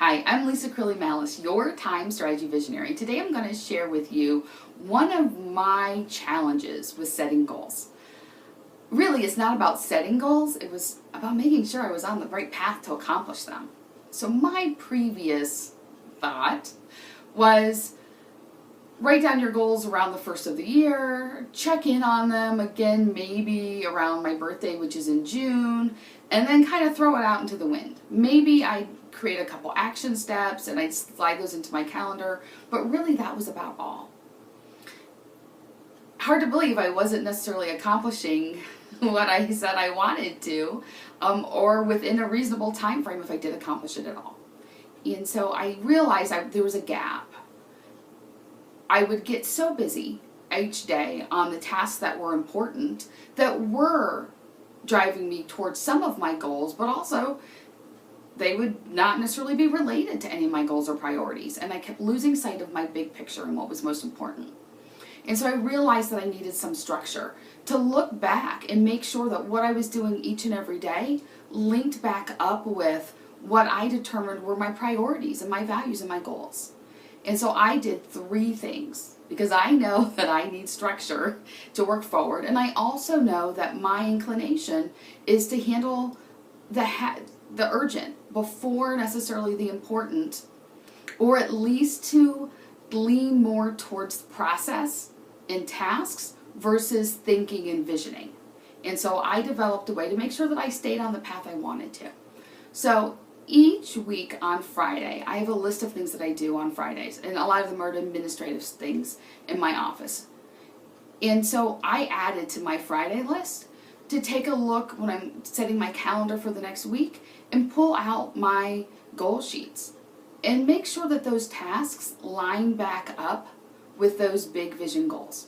Hi, I'm Crilley, Mallis, your time strategy visionary. Today I'm going to share with you one of my challenges with setting goals. Really, it's not about setting goals, it was about making sure I was on the right path to accomplish them. So my previous thought was write down your goals around the first of the year, check in on them again maybe around my birthday, which is in June, and then kind of throw it out into the wind. Maybe I create a couple action steps and I'd slide those into my calendar, but really that was about all. Hard to believe I wasn't necessarily accomplishing what I said I wanted to, or within a reasonable time frame if I did accomplish it at all. And so I realized there was a gap. I would get so busy each day on the tasks that were important, that were driving me towards some of my goals, but also they would not necessarily be related to any of my goals or priorities. And I kept losing sight of my big picture and what was most important. And so I realized that I needed some structure to look back and make sure that what I was doing each and every day linked back up with what I determined were my priorities and my values and my goals. And so I did 3 things, because I know that I need structure to work forward, and I also know that my inclination is to handle the urgent before necessarily the important, or at least to lean more towards the process and tasks versus thinking and visioning. And so I developed a way to make sure that I stayed on the path I wanted to. So each week on Friday, I have a list of things that I do on Fridays, and a lot of them are administrative things in my office. And so I added to my Friday list to take a look when I'm setting my calendar for the next week and pull out my goal sheets and make sure that those tasks line back up with those big vision goals.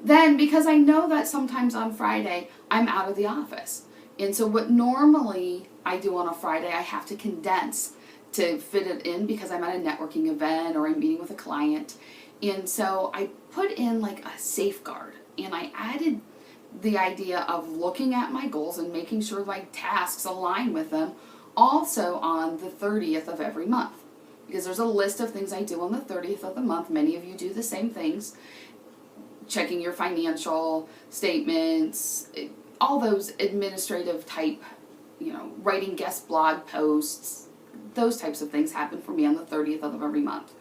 Then, because I know that sometimes on Friday I'm out of the office, and so what normally I do on a Friday, I have to condense to fit it in because I'm at a networking event or I'm meeting with a client. And so I put in like a safeguard, and I added the idea of looking at my goals and making sure my tasks align with them also on the 30th of every month. Because there's a list of things I do on the 30th of the month. Many of you do the same things. Checking your financial statements, all those administrative type, writing guest blog posts, those types of things happen for me on the 30th of every month.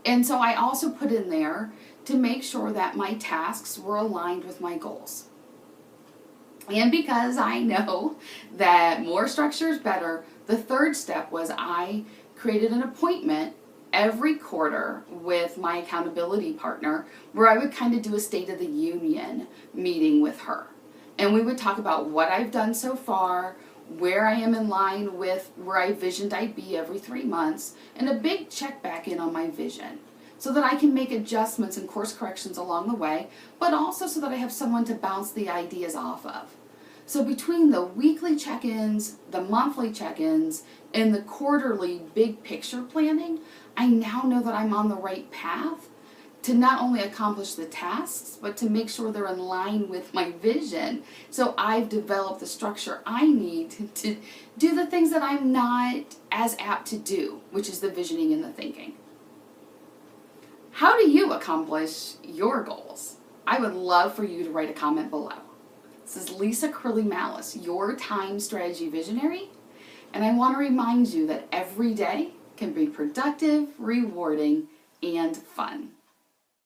And so I also put in there to make sure that my tasks were aligned with my goals. And because I know that more structure is better, the third step was I created an appointment every quarter with my accountability partner where I would kind of do a State of the Union meeting with her. And we would talk about what I've done so far, where I am in line with where I visioned I'd be every 3 months, and a big check back in on my vision so that I can make adjustments and course corrections along the way, but also so that I have someone to bounce the ideas off of. So between the weekly check-ins, the monthly check-ins, and the quarterly big picture planning, I now know that I'm on the right path to not only accomplish the tasks, but to make sure they're in line with my vision. So I've developed the structure I need to do the things that I'm not as apt to do, which is the visioning and the thinking. How do you accomplish your goals? I would love for you to write a comment below. This is Crilley, Mallis, your time strategy visionary, and I want to remind you that every day can be productive, rewarding, and fun.